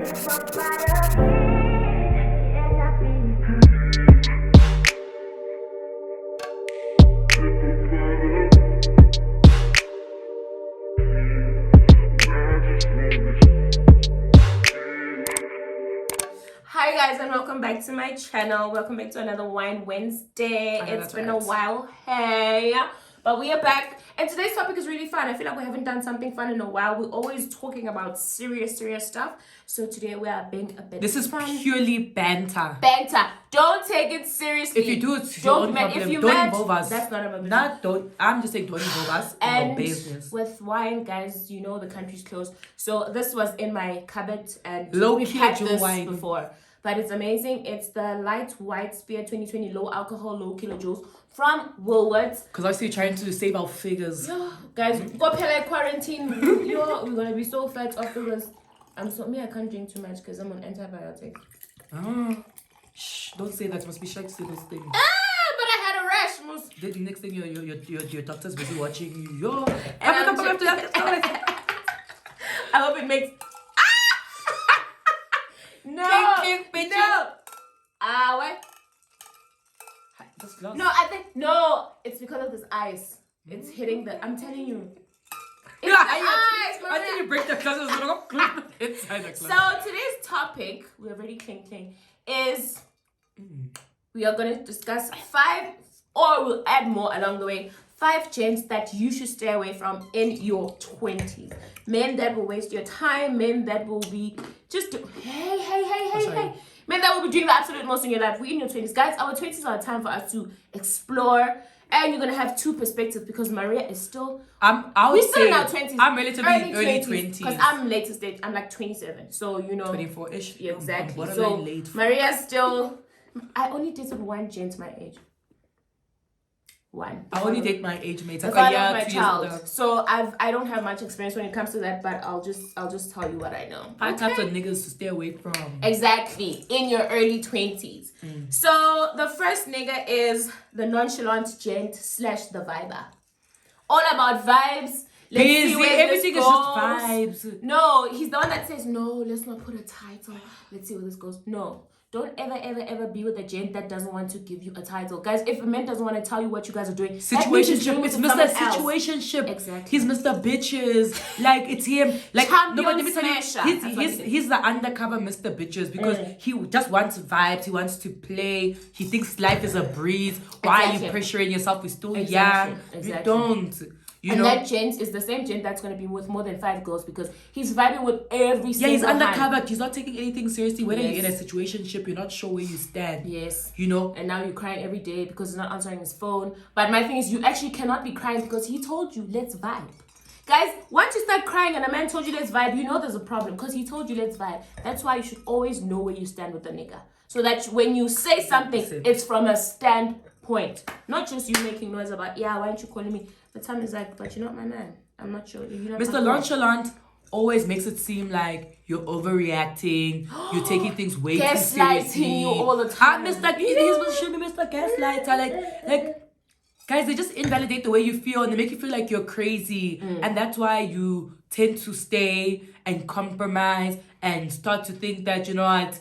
Hi guys, and welcome back to my channel. Welcome back to another Wine Wednesday. It's been a while, hey, but we are back, and today's topic is really fun. I feel like we haven't done something fun in a while. We're always talking about serious stuff, so today we are being a bit fun. Purely banter. Don't take it seriously. If you do, it's your own problem. If you don't involve us. That's not a business. I'm just saying, don't involve us in your business. With wine, guys, you know the country's closed, so this was in my cupboard, and we've had this wine before. But it's amazing. It's the Light White Spear 2020 low alcohol, low kilojoules from Woolworths. Because obviously trying to save our figures. Yo, guys, go pay quarantine. We're gonna be so fat afterwards. I can't drink too much because I'm on antibiotics. Shh, don't say that. You must be shy to say those things. But I had a rash, Moose. The next thing your doctor's busy watching you. Yo, I hope it makes. No. What? That's glass. No, it's because of this ice. It's hitting the. I'm telling you. It's ice. Until you break the glass, it's gonna go inside the glass. So today's topic, we're already cling, is we are gonna discuss 5, or we'll add more along the way. 5 gents that you should stay away from in your 20s. Men that will waste your time. Men that will be just hey. Men that will be doing the absolute most in your life. We're in your 20s. Guys, our 20s are a time for us to explore. And you're going to have 2 perspectives because Maria is still... we're still in our 20s. I'm relatively early 20s. Because I'm later stage. I'm like 27. So, 24-ish. Yeah, exactly. So, Maria's still... I only dated one gent my age. One. I only date my age mates. The father of my child. So I don't have much experience when it comes to that, but I'll just tell you what I know. 5 types of niggas to stay away from. Exactly. In your early 20s. So the first nigga is the nonchalant gent / the viber. All about vibes. Let's see where everything this is goes. just vibes. No, he's the one that says, no, let's not put a title. Let's see where this goes. No. Don't ever be with a gent that doesn't want to give you a title. Guys, if a man doesn't want to tell you what you guys are doing, situationship. It's Mr. Situationship. Exactly. He's Mr. Bitches. Like, it's him. Like, champion let me tell you, smasher. he's the undercover Mr. Bitches because he just wants vibes. He wants to play. He thinks life is a breeze. Why are you pressuring yourself? We're still young. You don't. That gent is the same gent that's going to be with more than 5 girls because he's vibing with every single he's undercover. hand. He's not taking anything seriously. Whether you're in a situationship, you're not sure where you stand. Yes. And now you're crying every day because he's not answering his phone. But my thing is, you actually cannot be crying because he told you, let's vibe. Guys, once you start crying and a man told you let's vibe, you know there's a problem because he told you let's vibe. That's why you should always know where you stand with the nigga. So that when you say something, it's from a standpoint. Not just you making noise about, why aren't you calling me? The time is like, but you're not my man. I'm not sure. Mr. Nonchalant always makes it seem like you're overreacting. You're taking things way too seriously. Gaslighting you all the time. He's supposed to be Mr. Gaslighter. Like, guys, they just invalidate the way you feel and they make you feel like you're crazy. And that's why you tend to stay and compromise and start to think that, you know what,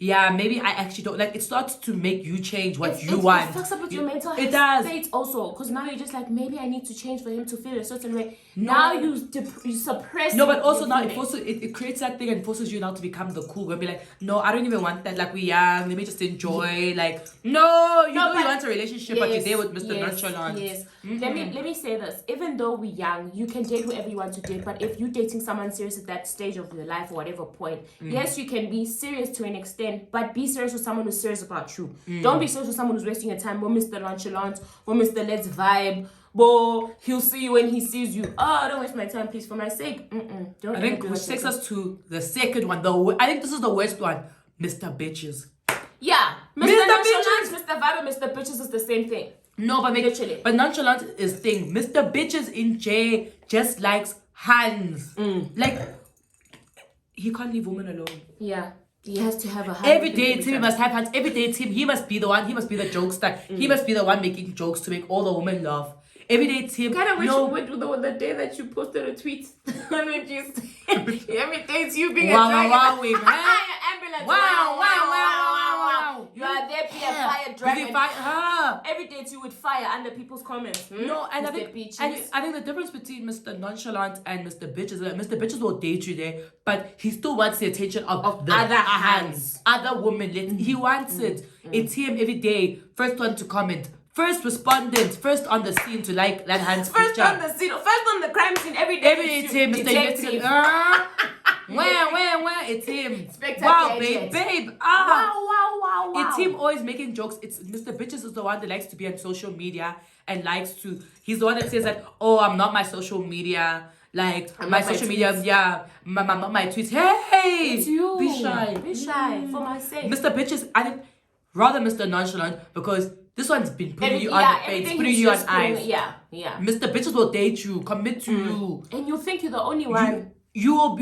maybe I actually don't like. It starts to make you change what you want. It fucks up with your mental health. It does. State also, because now you're just like, maybe I need to change for him to feel a certain way. Now you suppress. No, but also now it creates that thing and forces you now to become the cool girl. Be like, no, I don't even want that. Like, we're young. Let me just enjoy. Like, no, you want a relationship, but you're there with Mr. Nonchalant. Yes. Let me say this. Even though we're young, you can date whoever you want to date. But if you're dating someone serious at that stage of your life or whatever point, yes, you can be serious to an extent, but be serious with someone who's serious about you. Don't be serious with someone who's wasting your time. Or Mr. Nonchalant, or Mr. Let's Vibe. But he'll see you when he sees you. Oh, don't waste my time, please, for my sake. Don't. I think which takes us to the second one. I think this is the worst one. Mr. Bitches. Yeah, Mr. Nonchalant, Mr. Vibe, and Mr. Bitches is the same thing. No, but literally. But Nonchalant is thing. Mr. Bitches in J just likes hands. Like, he can't leave women alone. Yeah. He has to have a hand. Every day, Tim must have hands. Every day, Tim, he must be the one. He must be the jokester. He must be the one making jokes to make all the women laugh. Every day it's him. Kind of wish No. the day that you posted a tweet on which you said, every day it's you being Wow, a dragon. wow, wow, Ambulance. Wow. You are there being a fire dragon. Huh? Every day it's you with fire under people's comments. No, and I Mr. think, Peaches. and I think the difference between Mr. Nonchalant and Mr. Bitches is that Mr. Bitches will date you there, but he still wants the attention of the other hands. other women. He wants it. It's him every day. First one to comment. First respondent. First on the scene to like that hand's First picture. on the scene. First on the crime scene. Every day It's him, Mr. Detective. Where? It's him. Spectacle Wow, agent. babe. Wow. It's him always making jokes. It's Mr. Bitches is the one that likes to be on social media and likes to. He's the one that says that, oh, I'm not my social media. Like I'm my not my social media, tweets. yeah. I'm not my tweets. Hey, It's you. Be shy. Be shy for my sake. Mr. Bitches, I think rather Mr. Nonchalant because this one's been putting you on the face, everything putting he's you on just putting- ice. Yeah. Mr. Bitches will date you, commit to you. And you think you're the only one. You'll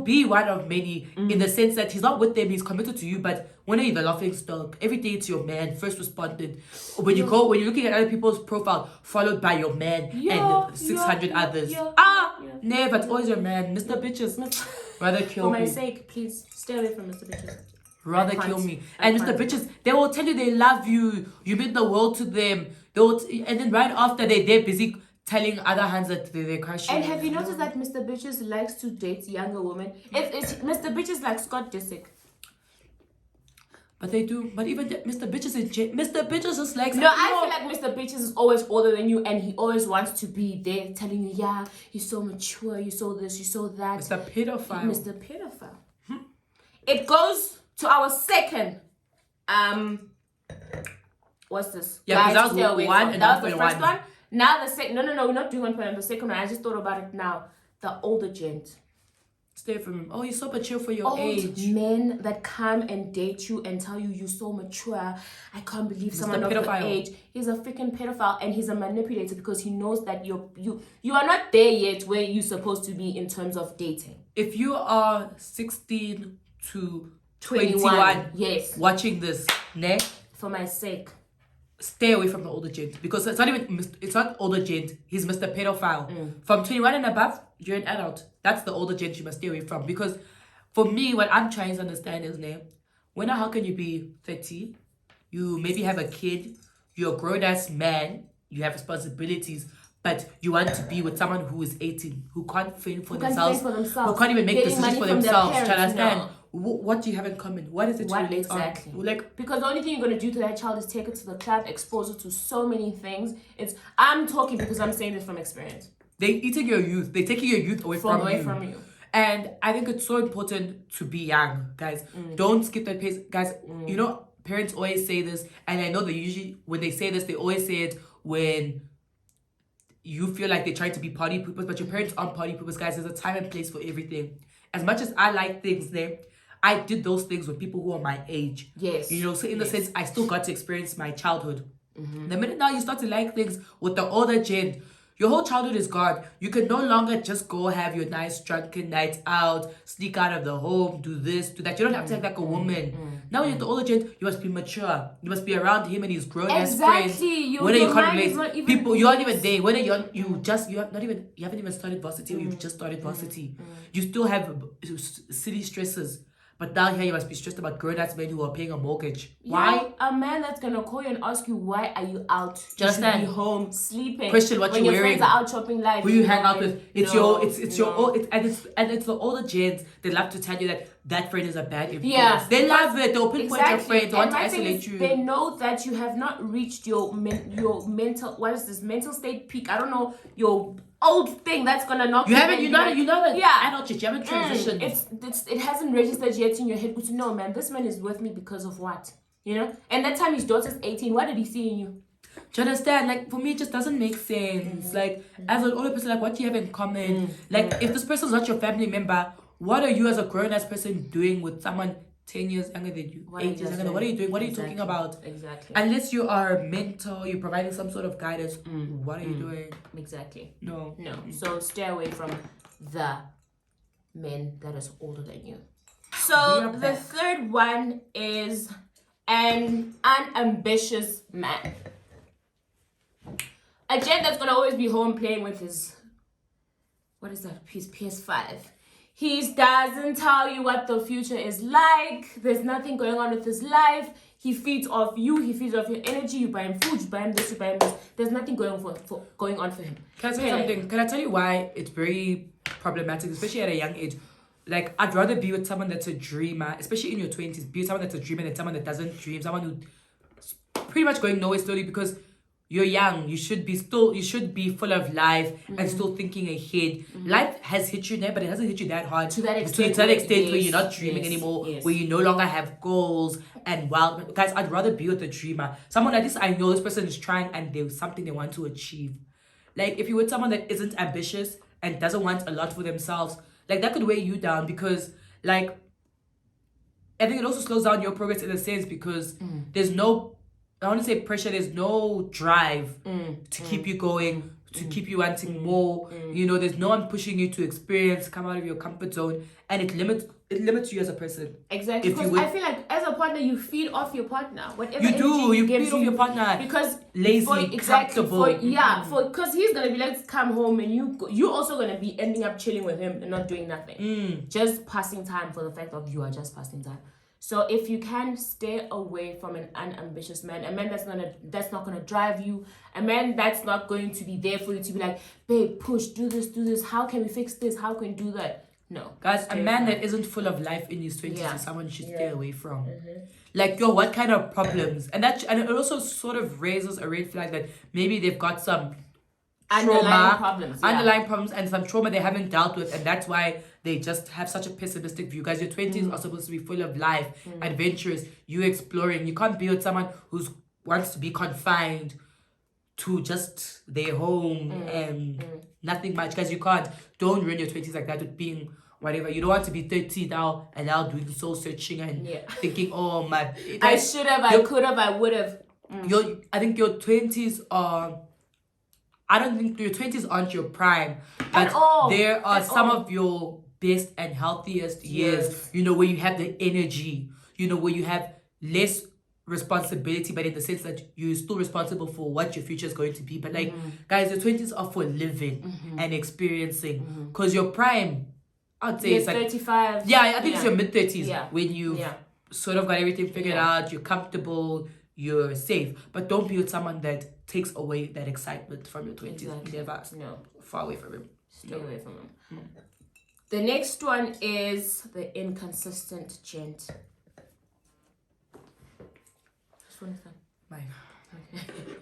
be one of many in the sense that he's not with them, he's committed to you, but when are you the laughing stock? Every day it's your man, first responded. When you're looking at other people's profile, followed by your man and 600 others. Never, it's always your man. Mr. Bitches, rather kill For my me. sake, please stay away from Mr. Bitches. Rather I kill can't. me. I And Mr. can't. Bitches, they will tell you they love you. You mean the world to them. And then right after they're busy telling other hands that they're crushing. And have you noticed that Mr. Bitches likes to date younger women? It's Mr. Bitches like Scott Disick. But they do. But even Mr. Bitches Mr. Bitches is like... No, I feel like Mr. Bitches is always older than you and he always wants to be there telling you, yeah, you're so mature, you so this, you so that. Mr. Pedophile. Mr. Pedophile. It goes to our second what's this? Yeah, Guys, because that was stay away one from. and That was the 1.1. first one. Now the second. No, we're not doing 1.1. The second one. I just thought about it now. The older gent. Stay from him. Oh, you're so mature for your Old age. men that come and date you and tell you you're so mature. I can't believe someone of your pedophile. age. He's a freaking pedophile and he's a manipulator because he knows that you are not there yet where you're supposed to be in terms of dating. If you are 16 to 21 yes. watching this, ne? For my sake. Stay away from the older gent because it's not older gent. He's Mr. Pedophile. From 21 and above, you're an adult. That's the older gent you must stay away from. Because for me, what I'm trying to understand is, how can you be 30? You maybe have a kid. You're a grown-ass man. You have responsibilities. But you want to be with someone who is 18, who can't fend for themselves, who can't even make Getting decisions money for from their themselves. Do you parents, understand? no. What do you have in common? What is it to relate exactly? on? Like, because the only thing you're going to do to that child is take it to the club, expose it to so many things. I'm talking because I'm saying this from experience. they're eating your youth. They're taking your youth away from you. And I think it's so important to be young, guys. Don't skip that pace. Guys, you know, parents always say this, and I know they usually, when they say this, they always say it when you feel like they're trying to be party poopers, but your parents aren't party poopers, guys. There's a time and place for everything. As much as I like things there, I did those things with people who are my age. Yes. You know, so in the sense, I still got to experience my childhood. The minute now you start to like things with the older gen, your whole childhood is gone. You can no longer just go have your nice drunken nights out, sneak out of the home, do this, do that. You don't have to act like a woman. Now you're the older gen, you must be mature. You must be around him and his grown ass friends. Whether you can't relate, people you aren't even there. Whether you haven't even started varsity or you've just started varsity. You still have city stresses. But down here, you must be stressed about grown-ass men who are paying a mortgage. Why? A man that's going to call you and ask you, why are you out? You understand? Should be home, sleeping. Question what when you're your wearing. friends are out shopping live. Who you hang out with. It's your the older gens. They love to tell you that friend is a bad influence. Yeah. They love it. They'll pinpoint your friends. They want to my thing isolate is, you. They know that you have not reached your mental, what is this, mental state peak. I don't know, your old thing that's gonna knock You haven't, down. adult shit. You haven't transitioned. It hasn't registered yet in your head. But no, man, this man is with me because of what? You know? And that time his daughter's 18. What did he see in you? Do you understand? Like, for me, it just doesn't make sense. Like, as an older person, like, what do you have in common? Like, if this person's not your family member, what are you as a grown-ass person doing with someone 10 years younger than you, 8 years younger than you? What are you doing? What are you talking about? Exactly. Unless you are a mentor, you're providing some sort of guidance. What are you doing? Exactly. No. So stay away from the men that is older than you. So the third one is an unambitious man. A gent that's gonna always be home playing with his, what is that? His PS5. He doesn't tell you what the future is like. There's nothing going on with his life. He feeds off you. He feeds off your energy. You buy him food. You buy him this. You buy him this. There's nothing going on for him. Can I tell you something? Can I tell you why it's very problematic, especially at a young age? Like, I'd rather be with someone that's a dreamer, especially in your 20s. Be with someone that's a dreamer than someone that doesn't dream. Someone who's pretty much going nowhere slowly, because you're young. You should be full of life and still thinking ahead. Life has hit you there, but it hasn't hit you that hard. To that extent Where you're not dreaming anymore, where you no longer have goals and wild. Guys, I'd rather be with a dreamer. Someone like this, I know this person is trying and there's something they want to achieve. Like, if you're with someone that isn't ambitious and doesn't want a lot for themselves, like, that could weigh you down, because, like, I think it also slows down your progress in a sense, because there's no, I want to say pressure, there's no drive to keep you going, to keep you wanting more. You know, there's no one pushing you to experience, come out of your comfort zone, and it limits you as a person. Exactly. Because I feel like as a partner, you feed off your partner. Whatever you do, you gives feed off your partner. Because lazy, comfortable. Because he's gonna be like, come home, and you also gonna be ending up chilling with him and not doing nothing, just passing time, for the fact of you are just passing time. So if you can stay away from an unambitious man, a man that's not gonna drive you, a man that's not going to be there for you to be like, babe, push, do this, how can we fix this, how can we do that? No. Guys, a man that isn't full of life in his 20s is someone you should stay away from. Like, yo, what kind of problems? And it also sort of raises a red flag that maybe they've got some underlying problems and some trauma they haven't dealt with, and that's why they just have such a pessimistic view. Guys, your 20s are supposed to be full of life, adventurous, you exploring. You can't be with someone who wants to be confined to just their home and nothing much. Guys, you can't. Don't ruin your 20s like that with being whatever. You don't want to be 30 now and now doing soul searching and thinking, oh my, I should have, I could have, I would have. I think your 20s are, I don't think your 20s aren't your prime, but there are some of your best and healthiest years, you know, where you have the energy, you know, where you have less responsibility, but in the sense that you're still responsible for what your future is going to be. But like, guys, your 20s are for living and experiencing, because your prime, I'd say it's like 35. Yeah, I think it's your mid 30s when you've sort of got everything figured out, you're comfortable, you're safe. But don't be with someone that takes away that excitement from your 20s. Exactly. Never. No. Far away from him. Stay away from him. The next one is the inconsistent gent. Which one is that? Mine. Okay.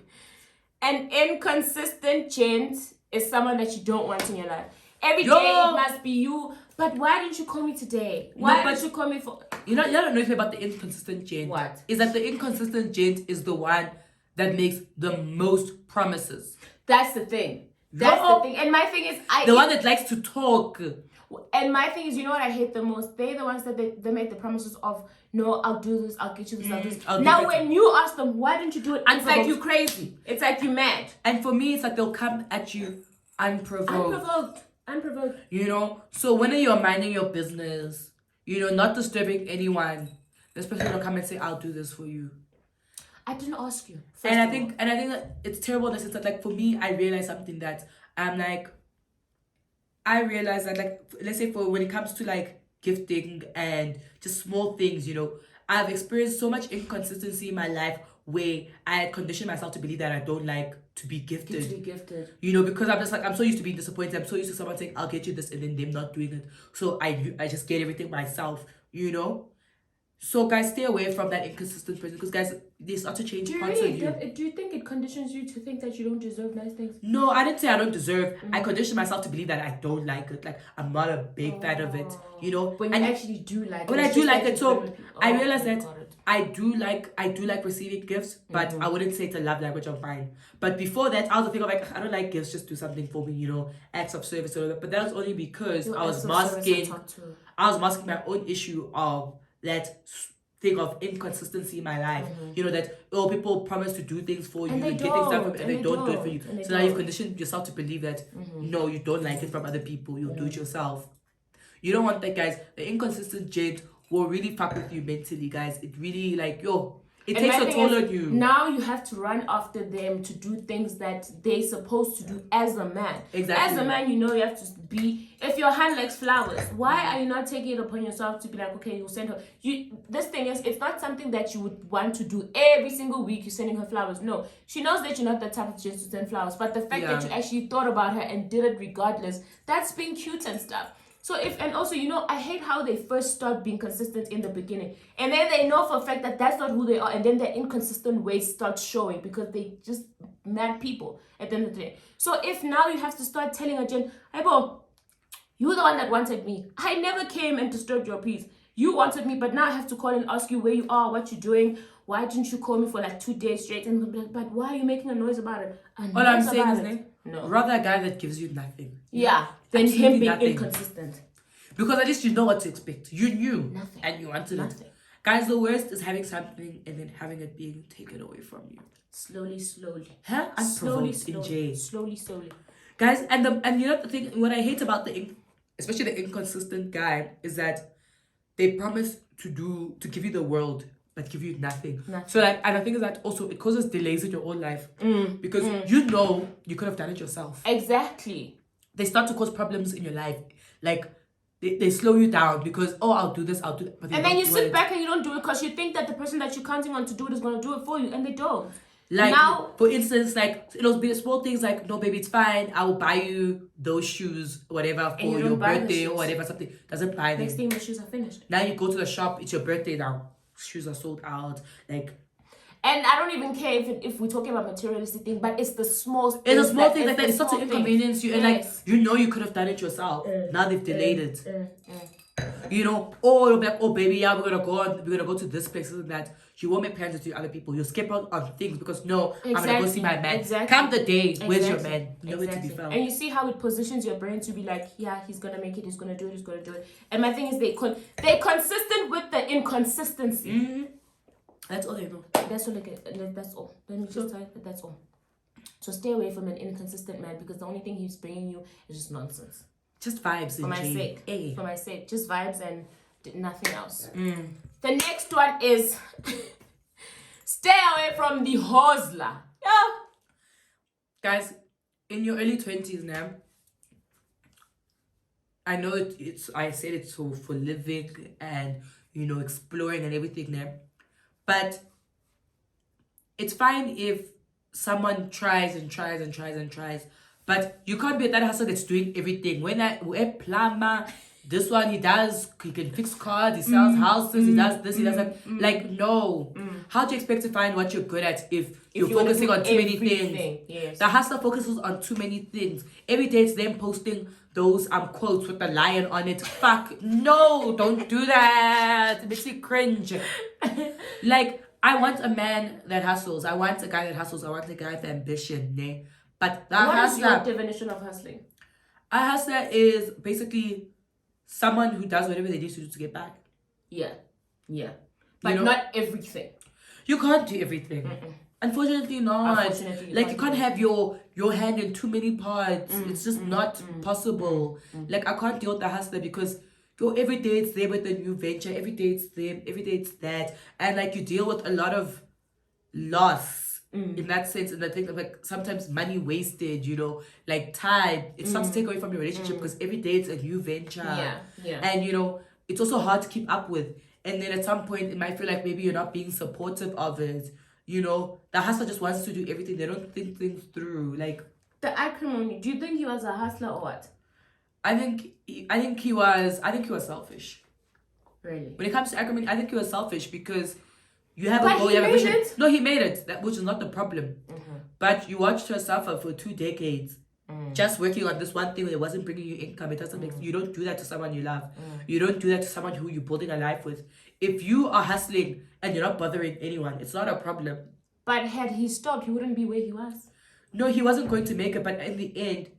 An inconsistent gent is someone that you don't want in your life. Every day it must be you. But why didn't you call me today? Why didn't you call me for... You don't know anything about the inconsistent gent. What? Is that the inconsistent gent is the one that makes the most promises. That's the thing. That's the thing. And my thing is... the one that likes to talk. And my thing is, you know what I hate the most? They're the ones that they make the promises of, no, I'll do this, I'll get you this, I'll do this. Now, when you ask them, why didn't you do it? It's like you crazy. It's like you mad. And for me, it's like they'll come at you unprovoked. You know? So when you're minding your business, you know, not disturbing anyone, this person will come and say, I'll do this for you. I didn't ask you. And I think that it's terrible in the sense that, like, for me, I realized something that I'm like, I realized that, like, let's say for when it comes to like gifting and just small things, you know, I've experienced so much inconsistency in my life where I had conditioned myself to believe that I don't like to be gifted. You know, because I'm just like, I'm so used to being disappointed. I'm so used to someone saying, I'll get you this, and then them not doing it. So I just get everything myself, you know? So guys, stay away from that inconsistent person, because guys, they start to change parts of you. Do you think it conditions you to think that you don't deserve nice things? No, I didn't say I don't deserve. I conditioned myself to believe that I don't like it. Like, I'm not a big fan of it, you know. When you actually do like it. When I do like it, so I realized that I do like receiving gifts, but I wouldn't say it's a love language of mine. But before that, I was thinking of like, I don't like gifts, just do something for me, you know, acts of service or that. But that was only because I was masking my own issue of that thing of inconsistency in my life. You know, that people promise to do things for you and get things done from and they don't do it for you. So now you've conditioned yourself to believe that no, you don't like it from other people, you'll do it yourself. You don't want that, guys. The inconsistent gent will really fuck with you mentally, guys. It really, like, It And takes my a thing toll is, on you. Now you have to run after them to do things that they're supposed to do as a man. Exactly. As a man, you have to be. If your hand likes flowers, why are you not taking it upon yourself to be like, okay, you'll send her. This thing is, it's not something that you would want to do every single week. You're sending her flowers. No, she knows that you're not the type of person to send flowers. But the fact that you actually thought about her and did it regardless, that's being cute and stuff. So and also, I hate how they first start being consistent in the beginning. And then they know for a fact that that's not who they are. And then their inconsistent ways start showing because they just mad people at the end of the day. So if now you have to start telling a Jen, hey, bro, you're the one that wanted me. I never came and disturbed your peace. You wanted me, but now I have to call and ask you where you are, what you're doing. Why didn't you call me for like 2 days straight? And I'm like, but why are you making a noise about it? All I'm saying is, no. Rather a guy that gives you nothing. Yeah, than him being inconsistent. Because at least you know what to expect. You knew. Nothing. And you wanted Nothing. it. Guys, the worst is having something and then having it being taken away from you. Slowly. Huh? Slowly. Slowly. Guys, and the thing, what I hate about especially the inconsistent guy, is that they promise to give you the world, but give you nothing. So and the thing is that also it causes delays in your own life. Because you could have done it yourself. Exactly. They start to cause problems in your life. Like, they slow you down because, I'll do this, I'll do that. But and then you sit back and you don't do it because you think that the person that you're counting on to do it is going to do it for you, and they don't. Like, now, for instance, like, it'll be small things like, no, baby, it's fine. I will buy you those shoes, whatever, for your birthday or whatever, something. Doesn't buy them. Next thing, the shoes are finished. Now you go to the shop, it's your birthday now. Shoes are sold out. Like, and I don't even care if we're talking about materialistic things, but it's the small things. It's a small thing like that. It's such an inconvenience you, and like, you could have done it yourself. Now they've delayed it. It'll be like, baby, yeah, we're gonna go to this place and that. You won't make plans with other people. You'll skip out on things because I'm gonna go see my man. Come the day, where's your man? Nowhere to be found. And you see how it positions your brain to be like, yeah, he's gonna make it, he's gonna do it. And my thing is they're consistent with the inconsistency. Mm-hmm. That's all they know. That's all. That's all. Let me just tell you, that's all. So stay away from an inconsistent man because the only thing he's bringing you is just nonsense. Just vibes. For my sake. Hey. For my sake. Just vibes and nothing else. The next one is stay away from the hustler. Yeah. Guys, in your early 20s now, I know I said it's for living and, exploring and everything now. But it's fine if someone tries and tries and tries and tries. But you can't be that hustler that's doing everything. We're a plumber. This one, he can fix cars, he sells houses, he does this, he does that. Like, no. How do you expect to find what you're good at if you're focusing on too many things? Yes. The hustler focuses on too many things. Every day it's them posting those quotes with the lion on it. Fuck, no, don't do that. It makes me cringe. Like, I want a man that hustles. I want a guy that hustles. I want a guy with ambition, ne? But what is your definition of hustling? A hustler is basically someone who does whatever they need to do to get back. Yeah. But not everything. You can't do everything. Unfortunately not. You can't have your hand in too many parts. It's just not possible. Like, I can't deal with the hustler because every day it's there with a new venture. Every day it's them. Every day it's that. And like, you deal with a lot of loss. In that sense, and I think like sometimes money wasted, like time, it starts to take away from your relationship because every day it's a new venture. Yeah. And it's also hard to keep up with. And then at some point it might feel like maybe you're not being supportive of it. The hustler just wants to do everything. They don't think things through. Like the acrimony. Do you think he was a hustler or what? I think he was selfish. Really? When it comes to acrimony, I think he was selfish because you have a goal, you have a vision. No, he made it, which is not the problem. But you watched her suffer for 2 decades just working on this one thing that wasn't bringing you income. It doesn't make you don't do that to someone you love. You don't do that to someone who you're building a life with. If you are hustling and you're not bothering anyone, it's not a problem. But had he stopped, he wouldn't be where he was. No, he wasn't going to make it. But in the end,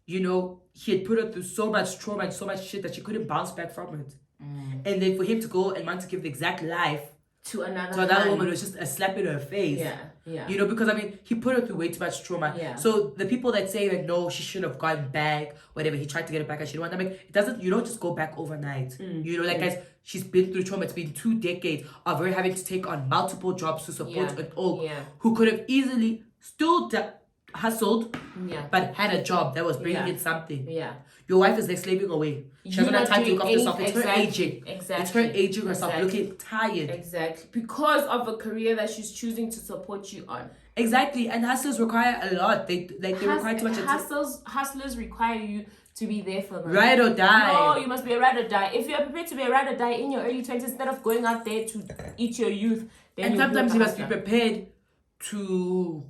he had put her through so much trauma and so much shit that she couldn't bounce back from it. And then for him to go and want to give the exact life to another to another hand. woman was just a slap in her face. Yeah. You know, because I mean, he put her through way too much trauma. Yeah. So the people that say like, no, she should have gone back, whatever, he tried to get it back and she didn't want that. Like, it doesn't, you don't just go back overnight. You know, like guys, she's been through trauma. It's been 2 decades of her having to take on multiple jobs to support it all. Who could have easily still hustled, but had a job that was bringing in something. Your wife is like slaving away. She doesn't have time to look after herself. It's her aging. It's her aging herself, looking tired. Exactly. Because of a career that she's choosing to support you on. Exactly. And hustlers require a lot. They require too much attention. Hustlers require you to be there for them. Ride or die. No, you must be a ride or die. If you're prepared to be a ride or die in your early 20s, instead of going out there to eat your youth, then and sometimes you must be prepared to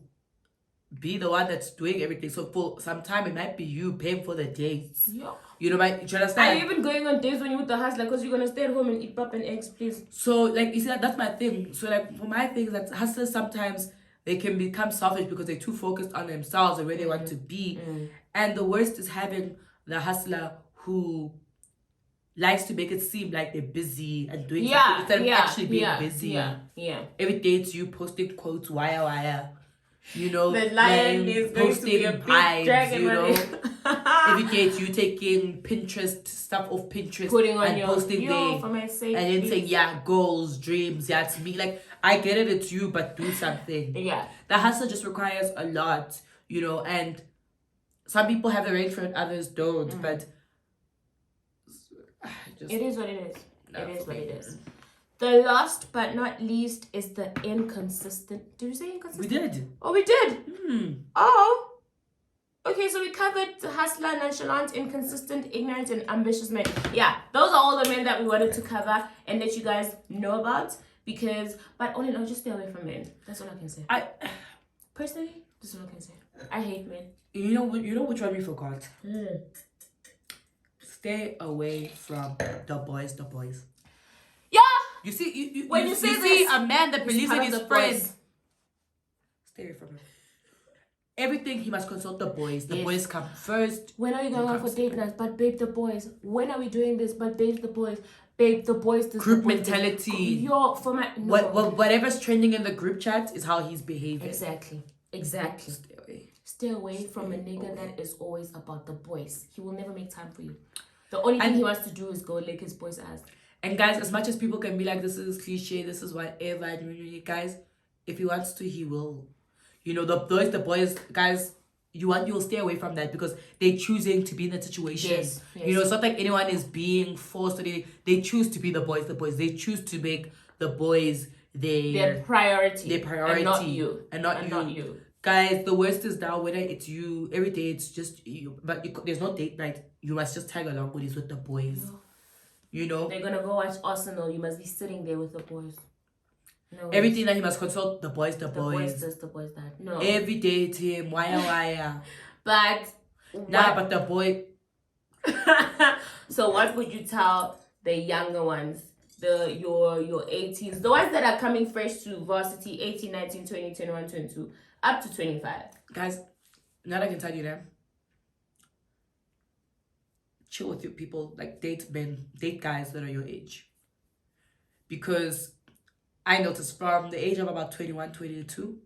be the one that's doing everything. So for some time, it might be you paying for the dates. Yeah. You know, do you understand? Are you even going on dates when you're with the hustler? Because you're going to stay at home and eat pap and eggs, please. So, like, you see, that's my thing. So, like, for my thing, that hustlers sometimes, they can become selfish because they're too focused on themselves and where they want to be. And the worst is having the hustler who likes to make it seem like they're busy and doing something instead of actually being busy. Every day it's you posting quotes, wire. You know, the lion is going to be a big dragon, you know. Every day it's you taking Pinterest stuff off Pinterest, putting on and your posting there, for my sake, and then saying goals, dreams, it's me. Like, I get it, it's you, but do something. The hustle just requires a lot, you know, and some people have the range for it, others don't. But it is what it is. It is what it is. The last but not least is the inconsistent. Did we say inconsistent? We did. Oh, we did. Oh. Okay, so we covered the hustler, nonchalant, inconsistent, ignorant, and ambitious men. Yeah, those are all the men that we wanted to cover and let you guys know about. But all in all, just stay away from men. That's all I can say. Personally, that's all I can say. I hate men. You know which one we forgot? Stay away from the boys. Yeah. You see, when you see this, a man that believes in his friends. Boys. Stay away from him. Everything he must consult the boys. The boys come first. When are you going out for date nights? But babe, the boys. When are we doing this? But babe, the boys. Babe, the boys. Group mentality. Whatever's trending in the group chat is how he's behaving. Exactly. Stay away from a nigga that is always about the boys. He will never make time for you. The only thing he wants to do is go lick his boy's ass. And guys, as much as people can be like, this is cliche, this is whatever, guys, if he wants to, he will. You know, the boys, guys, you'll stay away from that because they're choosing to be in that situation. Yes. You know, it's not like anyone is being forced. They choose to be the boys. They choose to make the boys their priority. And not you. Guys, the worst is now whether it's you, every day it's just you. But there's no date night. You must just tag along with the boys. No. You know? They're going to go watch Arsenal. You must be sitting there with the boys. No, everything that he must consult the boys. The boys this, the boys that. No. Every day it's him. Wire. But the boy. So what would you tell the younger ones? Your 18s, the ones that are coming fresh to varsity, 18, 19, 20, 21, 22, up to 25. Guys, now I can tell you that. Chill with your people, like date guys that are your age. Because I noticed from the age of about 21, 22,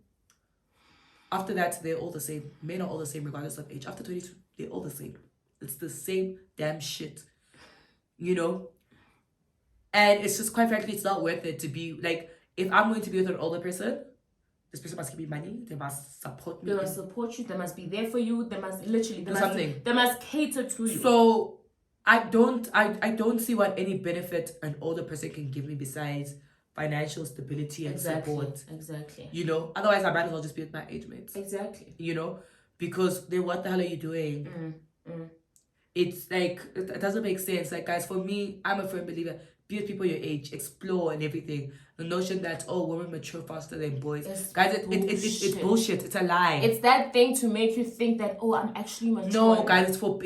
after that, they're all the same. Men are all the same regardless of age. After 22, they're all the same. It's the same damn shit. You know? And it's just, quite frankly, it's not worth it to be, like, if I'm going to be with an older person, this person must give me money. They must support me. They must support you. They must be there for you. They must they must cater to you. So I don't see what any benefit an older person can give me besides financial stability and support. Exactly. You know, otherwise I might as well just be with my age mates. Exactly. You know, because then what the hell are you doing? It's like, it doesn't make sense. Like, guys, for me, I'm a firm believer. Be with people your age, explore and everything. The notion that, women mature faster than boys. Guys, it's bullshit. It's a lie. It's that thing to make you think that, I'm actually mature. No, guys, it's for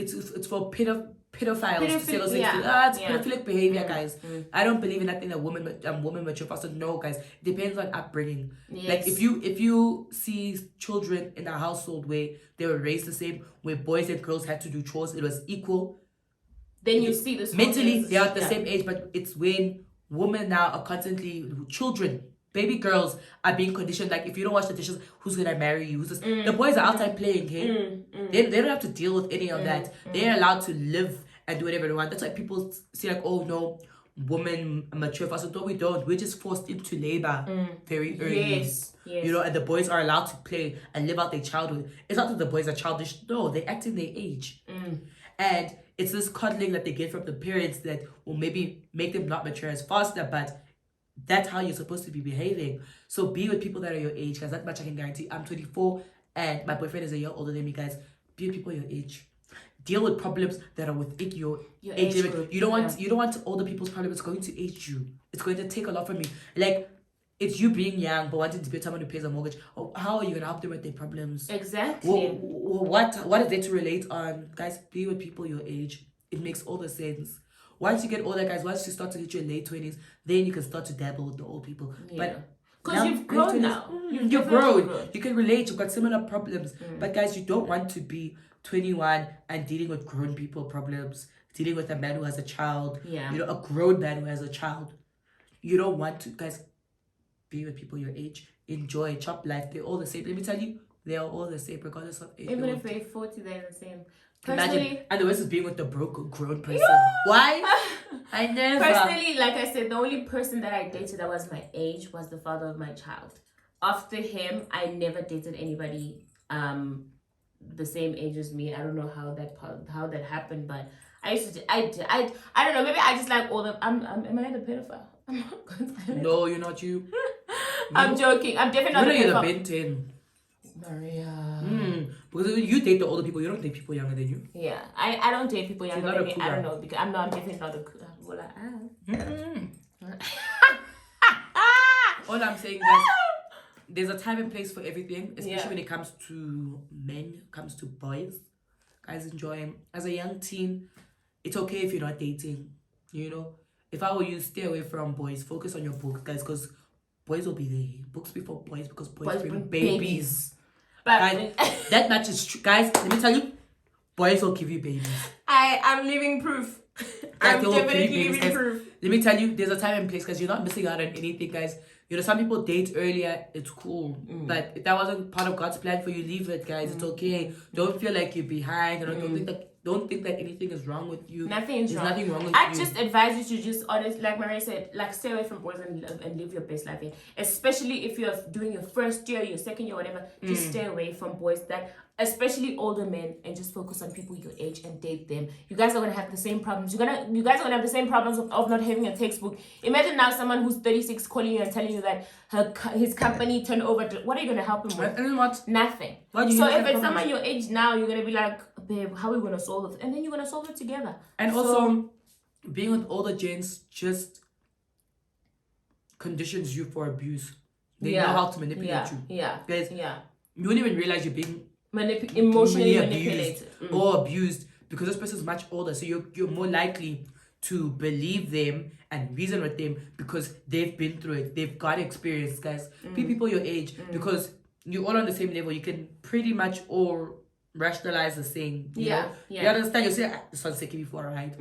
pedophiles to say those things. It's pedophilic behavior, guys. I don't believe in that thing that women mature faster. No, guys. It depends on upbringing. Yes. Like, if you see children in a household where they were raised the same, where boys and girls had to do chores, it was equal. Then you see this mentally they are at the same age, but it's when women now are constantly, children, baby girls are being conditioned. Like, if you don't wash the dishes, who's gonna marry you? Who's this? The boys are outside playing, okay? They don't have to deal with any of that. They're allowed to live and do whatever they want. That's why people say, like, oh no, women mature faster. No, we don't. We're just forced into labor very early. Yes. You know, and the boys are allowed to play and live out their childhood. It's not that the boys are childish. No, they act in their age. And it's this coddling that they get from the parents that will maybe make them not mature as faster, but that's how you're supposed to be behaving. So be with people that are your age, guys. That much I can guarantee. I'm 24 and my boyfriend is a year older than me, guys. Be with people your age. Deal with problems that are within your age limit. You don't want older people's problems. It's going to age you. It's going to take a lot from you. Like, it's you being young but wanting to be someone who pays a mortgage. Oh, how are you gonna help them with their problems? Exactly. What is there to relate on? Guys, be with people your age. It makes all the sense. Once you get older, guys, once you start to hit your late 20s, then you can start to dabble with the old people. But because you've grown now. You've grown. You can relate. You've got similar problems. But guys, you don't want to be 21 and dealing with grown people problems. Dealing with a man who has a child. Yeah. You know, a grown man who has a child. You don't want to, guys. Be with people your age. Enjoy. Chop life. They're all the same. Let me tell you, they are all the same, regardless of age. Even if they're 40, they're the same. Imagine, and the worst is being with the broke grown person. Why? I never. Personally, like I said, the only person that I dated that was my age was the father of my child. After him, I never dated anybody the same age as me. I don't know how that happened, but I used to. I don't know. Maybe I just like all the. Am I the pedophile? No, you're not you. I'm joking. I'm definitely not. You're the Ben 10. Maria. Because you date the older people, you don't date people younger than you. Yeah, I don't date people younger than me. Cougar. I don't know because I'm definitely not a cougar. Well, I am. All I'm saying is there's a time and place for everything, especially when it comes to men, comes to boys. Guys, enjoy. As a young teen, it's okay if you're not dating. You know, if I were you, stay away from boys. Focus on your books, guys, because boys will be there. Books before boys, because boys bring babies. But guys, that much is true. Guys, let me tell you, boys will give you babies. I'm living proof. I'm definitely living proof. Let me tell you, there's a time and place, guys. You're not missing out on anything, guys. You know, some people date earlier, it's cool. But if that wasn't part of God's plan for you, leave it, guys. It's okay. Don't feel like you're behind. Don't think that anything is wrong with you. Nothing wrong with you. I just advise you to just, honestly, like Maria said, like stay away from boys and live your best life here. Especially if you're doing your first year, your second year, whatever. Just stay away from boys that, especially older men, and just focus on people your age and date them. You guys are gonna have the same problems. You guys are gonna have the same problems of not having a textbook. Imagine now someone who's 36 calling you and telling you that his company turned over. What are you gonna help him with? And what? Nothing. So if it's someone your age now, you're gonna be like, babe, how are we gonna solve it? And then you're gonna solve it together. And also, being with older gents just conditions you for abuse. They know how to manipulate you. Guys, you don't even realize you're being emotionally manipulated or abused because this person's much older. So you're more likely to believe them and reason with them because they've been through it. They've got experience, guys. Be people your age because you're all on the same level. You can pretty much all rationalize the same. You know? You understand? You say, this one's taking me for a ride.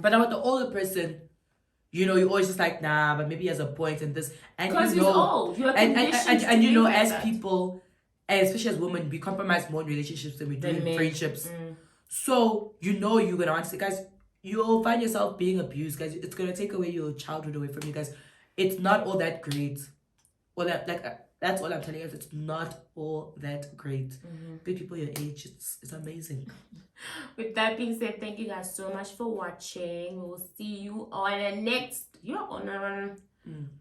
But now with the older person, you know, you're always just like, nah, but maybe he has a point in this. And because he's old. You're and you know, as people, and especially as women, we compromise more in relationships than we do in friendships. So, you know, you're going to want to say, guys, you'll find yourself being abused, guys. It's going to take away your childhood away from you, guys. It's not all that great. Well, that's all I'm telling you guys. It's not all that great. Be people your age. It's amazing. With that being said, thank you guys so much for watching. We will see you on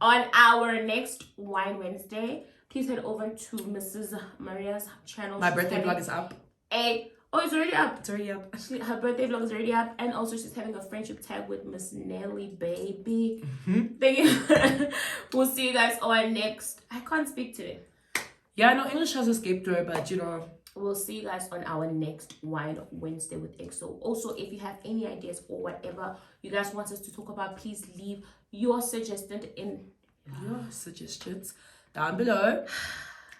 our next Wine Wednesday. Please head over to Mrs. Maria's channel. My birthday vlog is up. It's already up. It's already up. Her birthday vlog is already up. And also she's having a friendship tag with Miss Nelly, baby. Thank you. We'll see you guys on next. I can't speak today. Yeah, no, English has escaped her, but you know. We'll see you guys on our next Wine Wednesday with XO. Also, if you have any ideas or whatever you guys want us to talk about, please leave your suggestions down below.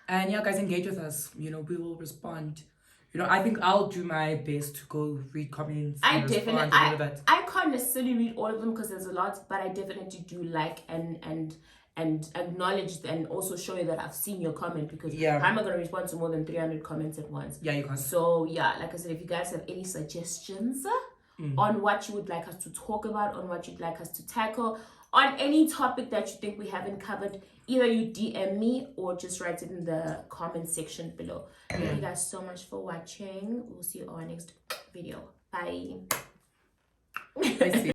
And yeah, guys, engage with us. You know, we will respond. you know, I think I'll do my best to go read comments. I and definitely, respond and all of that. I can't necessarily read all of them because there's a lot, but I definitely do like and acknowledge and also show you that I've seen your comment, because Yeah. how am I going to respond to more than 300 comments at once? Yeah, you can't. So yeah, like I said, if you guys have any suggestions on what you would like us to talk about, on what you'd like us to tackle, on any topic that you think we haven't covered, either you DM me or just write it in the comment section below. Thank you guys so much for watching. We'll see you on our next video. Bye. I see.